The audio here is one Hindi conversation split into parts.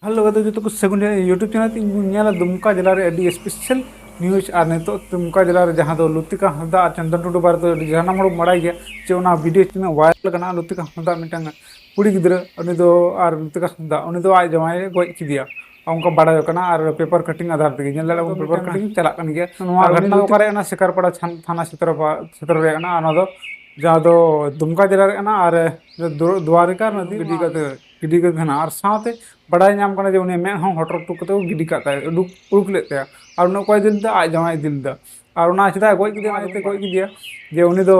हेलो तो जो कुछ सेकंड यूट्यूब चैनल तीन दुमका जिला रे अडी स्पेशल न्यूज और नितो दुमका जिला रे जहां दो लुतिका हंसदा और चंदन टुडू बारे तो जहां मोड़ बड़ा गया जे ओना वीडियो चिन वायरल कना लुतिका हंसदा मिटंग कुड़ी गिद्र उनी दो और लुतिका हंसदा उनी दो आज जमाए गोय किदिया उनका बड़ा कना और पेपर कटिंग आधार ते नेल लड़ा पेपर कटिंग चला कन गया नोआ घटना दो करे ना शिकारपड़ा थाना क्षेत्र रे ना ओना दो जहां दो दुमका जिला रे ना और द्वारिका नदी गिडी करना और साथे बड़ा नाम करना जे उन्हें मैं हूं हटर टुक तो गिडी का उड़ुक लेते हैं और उन्हें कोई दिल आज जमाई दिल दा और उन्हें चिदा गोई किदिया आते गोई किदिया जे उन्हें दो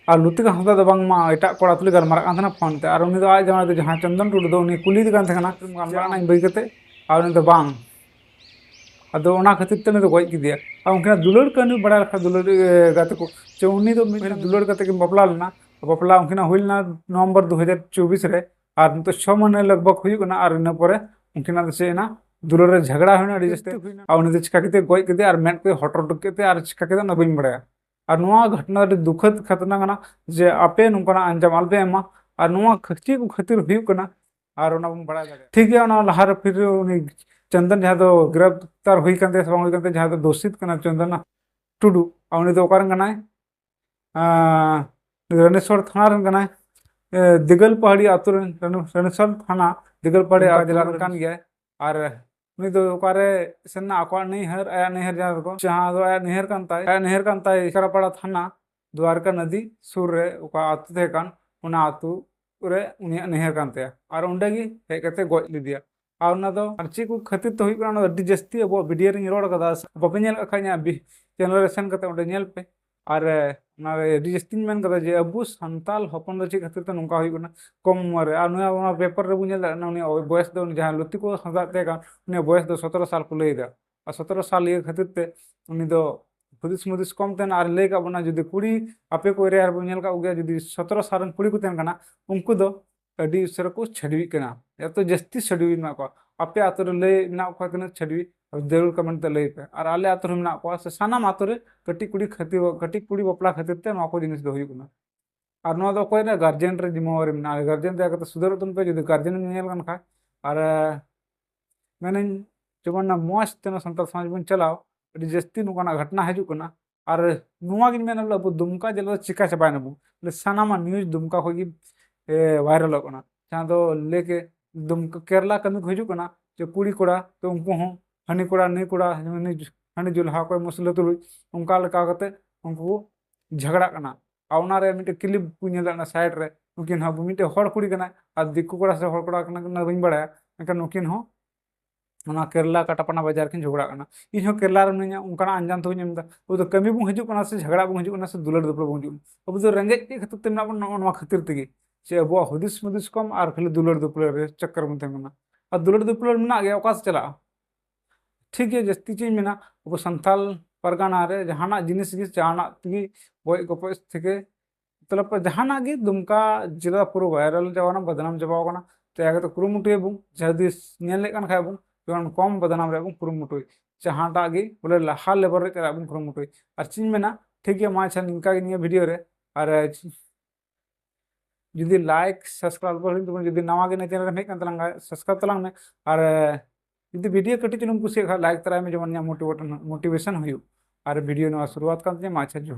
और लुतिक हंसदा दो बांग मा एटा कोड़ा तुले गलमारा कान थाना फोन ते और उन्हें दो आज जमाई दो जहां चंदन टुडू दो उन्हें कुली कान थाना गलमारा बई कते और उन्हें दो बांग अदो ओना खातिर ते दो गोई किदिया और उनके दुलड़ कनु बड़ा रखा दुलड़ गाते को जे उन्हें दो दुलड़ कते के बपला लेना बपला उनके हुइलना नवंबर 2024 रे और तो 6 महीने लगभग हुई और इन पर उनकिना से दुलर रे झगड़ा होना अड़ी जस्ते और उन्हें चिका के गोय के और मेट के हटर टुक के और चिका के ना बइन बड़ा और नुआ घटना रे दुखद खतना कना जे आपे नुकना अंजाम आलबे एमा और नुआ खची को खातिर हुई कना और उना बड़ा ठीक है उना लहार फिर उनी चंदन जहां दो गिरफ्तार हुई कंते से हुई कंते जहां दो दोषित कना चंदन टुडू और उनी दो ओकारन कना रणेश्वर थाना रन कना दिगल पहाड़ी आतु रणेश्वर थाना दिगल पहाड़ी जिला कान गया और उनी दो ओकारे सेना आको नैहर आया नैहर जहां दो आया नैहर कान ताय करापाड़ा थाना द्वारका नदी सुर रे ओका आतु थे कान उना आतु रे उनी नैहर कान ताय और उंडे गी हे कते गोज लिदिया और उना दो ची को खातिर तो हुई कना अड्डी जस्ती अब वीडियो रे रोड कदा बापे नेल खाया चैनल रे सेन कते उंडे नेल पे और अड्डी जस्ती मेन कदा जे अबु संताल हपन दो ची खातिर तो नोंका हुई कना कम उम्र और नुआ पेपर रे बुझे उनी बयस दो जहां लुति को हंसाते का उनी बयस दो 17 साल को लई दा और 17 साल ये खातिर ते उनी दो हुदिस मुदिस कम तेन और लई का बना जुदी कुड़ी आपे को रे और बुझेल का उगे जुदी 17 साल रन कुड़ी को तेन कना उनको दो अड्डी सर को छडवी कना या तो जस्ती छडवी ना को आपे आतो रे लई ना को तने छडवी जरूर कमेंट ते लई पे और आले आतो रे ना को से साना मातो रे कटी कुड़ी खातिर कटी कुड़ी बपला खातिर ते नो को जिनिस दो हुई कना और नो दो कोई ना गार्जियन रे जिम्मेवारी में गार्जियन दे कते सुधर तुम पे जदी गार्जियन नेल कन खा और मैंने जब ना मौज तेना संताल समाज बन चलाओ अभी जस्ती नुकाना घटना हजू कना और नुआ गिन मेन अब दुमका जिला चिका चबाय नबु सानामा न्यूज दुमका होगी वायरल कना जहां दो लेके दुमका केरला कमी हजू कना जो कुड़ी कोड़ा तो उनको हो हनी कोड़ा नहीं कोड़ा हनी जुल्हा कोई मुसले तुलुई उनका लगा कते उनको झगड़ा कना और उना रे मिटे क्लिप को नेला साइड रे उनकिन हो मिटे हड़ कुड़ी कना और दिक्कु कोड़ा से हड़ कोड़ा कना बइन बड़ा एनकन उनकिन हो ओना केरला कटापना बाजार किन झगड़ा कना इन हो केरला रे नया उनका अंजाम तो नेमदा वो तो कमी बु हजू कना से झगड़ा बु हजू कना से दुलड़ दुपड़ बु हजू अब तो रेंगेज के खातिर ते ना खातिर तेगी से अब हुदिस मुदिस कम और खाली दुलड़ दुपड़ रे चक्कर में तेमना और दुलड़ दुपड़ में गया ओका से चला ठीक है जस्ती चीज में ना अब संथाल परगाना रे जहाना जिनिस जहाना तगी गोय गपस थे मतलब जहाना गे दुमका जिला पूरा वायरल जावाना बदनाम जबावना तो आगे तो कुरुमुटुए बुं जदी नेल कान खाय बुं जन कम बदनाम रे बुं कुरुमुटुए जहांटा गे बोले लहा लेबर रे चला बुं कुरुमुटुए और चीज में ना ठीक है मा अच्छा निका गे निया वीडियो रे और जुदी लाइक सब्सक्राइब कर तो जुदी नवा गे चैनल रे हेक तलांगा सब्सक्राइब तलांग में और जुदी वीडियो कटी चुनुम कुसी लाइक तराय में जमन मोटिवेशन हुई और वीडियो नवा शुरुआत करते मा अच्छा जो